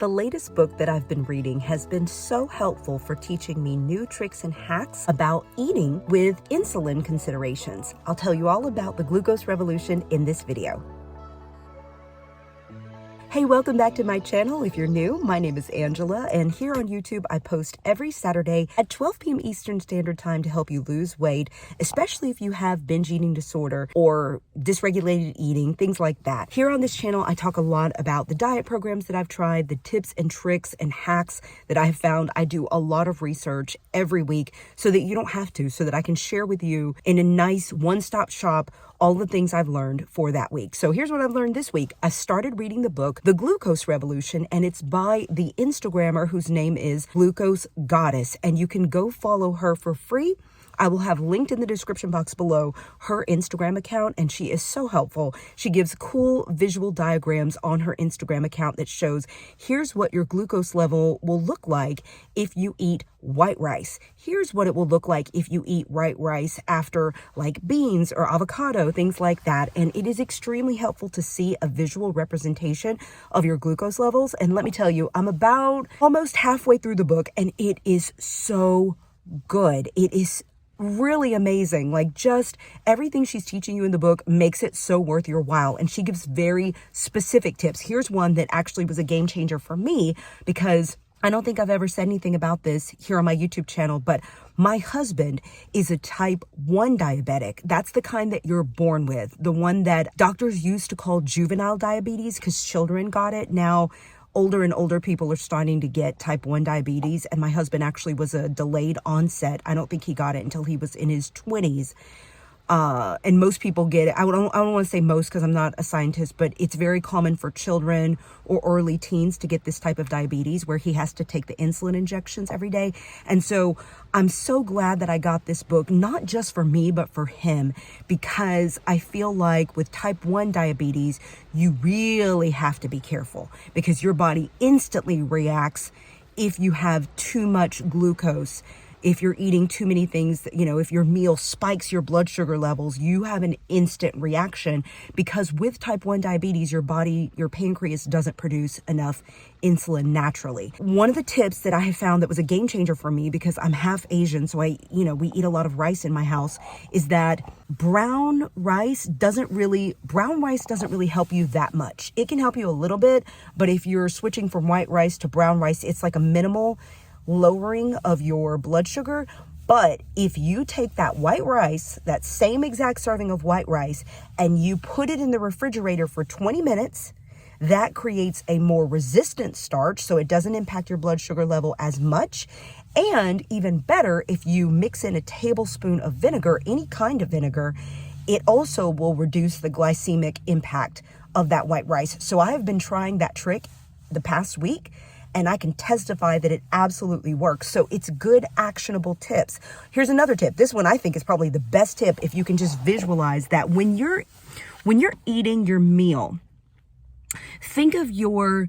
The latest book that I've been reading has been so helpful for teaching me new tricks and hacks about eating with insulin considerations. I'll tell you all about the glucose revolution in this video. Hey, welcome back to my channel. If you're new, my name is Angela, and here on YouTube, I post every Saturday at 12 p.m. Eastern Standard Time to help you lose weight, especially if you have binge eating disorder or dysregulated eating, things like that. Here on this channel, I talk a lot about the diet programs that I've tried, the tips and tricks and hacks that I have found. I do a lot of research every week so that you don't have to, so that I can share with you in a nice one-stop shop all the things I've learned for that week. So here's what I've learned this week. I started reading the book, The Glucose Revolution, and it's by the Instagrammer whose name is Glucose Goddess, and you can go follow her for free. I will have linked in the description box below her Instagram account, and she is so helpful. She gives cool visual diagrams on her Instagram account that shows here's what your glucose level will look like if you eat white rice. Here's what it will look like if you eat white rice after like beans or avocado, things like that. And it is extremely helpful to see a visual representation of your glucose levels. And let me tell you, I'm about almost halfway through the book, and it is so good. It is really amazing. Like, just everything she's teaching you in the book makes it so worth your while. And she gives very specific tips. Here's one that actually was a game changer for me, because I don't think I've ever said anything about this here on my YouTube channel, but my husband is a type 1 diabetic. That's the kind that you're born with, the one that doctors used to call juvenile diabetes because children got it. Now, older and older people are starting to get type 1 diabetes, and my husband actually was a delayed onset. I don't think he got it until he was in his 20s. And most people get it. I don't want to say most because I'm not a scientist, but it's very common for children or early teens to get this type of diabetes where he has to take the insulin injections every day. And so I'm so glad that I got this book, not just for me, but for him, because I feel like with type 1 diabetes, you really have to be careful because your body instantly reacts if you have too much glucose. If you're eating too many things, if your meal spikes your blood sugar levels, you have an instant reaction because with type 1 diabetes, your pancreas doesn't produce enough insulin naturally. One of the tips that I have found that was a game changer for me, because I'm half Asian, so we eat a lot of rice in my house, is that brown rice doesn't really help you that much. It can help you a little bit, but if you're switching from white rice to brown rice, it's like a minimal lowering of your blood sugar. But if you take that white rice, that same exact serving of white rice, and you put it in the refrigerator for 20 minutes, that creates a more resistant starch, so it doesn't impact your blood sugar level as much. And even better, if you mix in a tablespoon of vinegar, any kind of vinegar, it also will reduce the glycemic impact of that white rice. So I have been trying that trick the past week, and I can testify that it absolutely works. So it's good, actionable tips. Here's another tip. This one I think is probably the best tip if you can just visualize that when you're eating your meal, think of your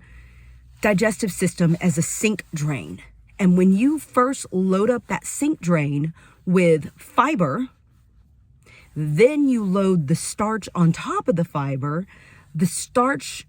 digestive system as a sink drain. And when you first load up that sink drain with fiber, then you load the starch on top of the fiber, the starch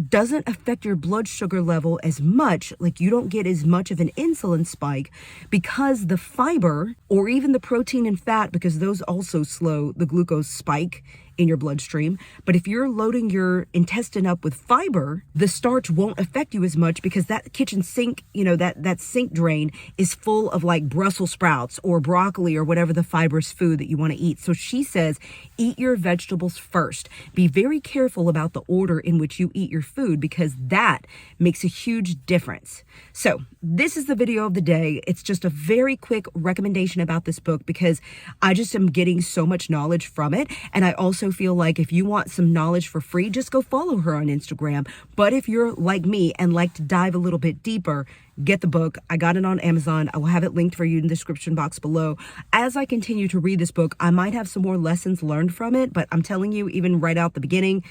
doesn't affect your blood sugar level as much. Like, you don't get as much of an insulin spike because the fiber, or even the protein and fat, because those also slow the glucose spike in your bloodstream. But if you're loading your intestine up with fiber, the starch won't affect you as much because that kitchen sink, that sink drain is full of like Brussels sprouts or broccoli or whatever the fibrous food that you want to eat. So she says, eat your vegetables first. Be very careful about the order in which you eat your food because that makes a huge difference. So this is the video of the day. It's just a very quick recommendation about this book because I just am getting so much knowledge from it. And I also feel like if you want some knowledge for free, just go follow her on Instagram. But if you're like me and like to dive a little bit deeper, get the book. I got it on Amazon. I will have it linked for you in the description box below. As I continue to read this book, I might have some more lessons learned from it, but I'm telling you, even right out the beginning,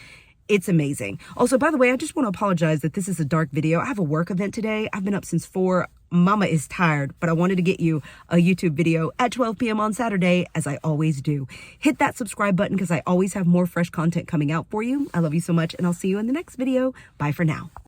it's amazing. Also, by the way, I just want to apologize that this is a dark video. I have a work event today. I've been up since 4. Mama is tired, but I wanted to get you a YouTube video at 12 p.m. on Saturday, as I always do. Hit that subscribe button because I always have more fresh content coming out for you. I love you so much, and I'll see you in the next video. Bye for now.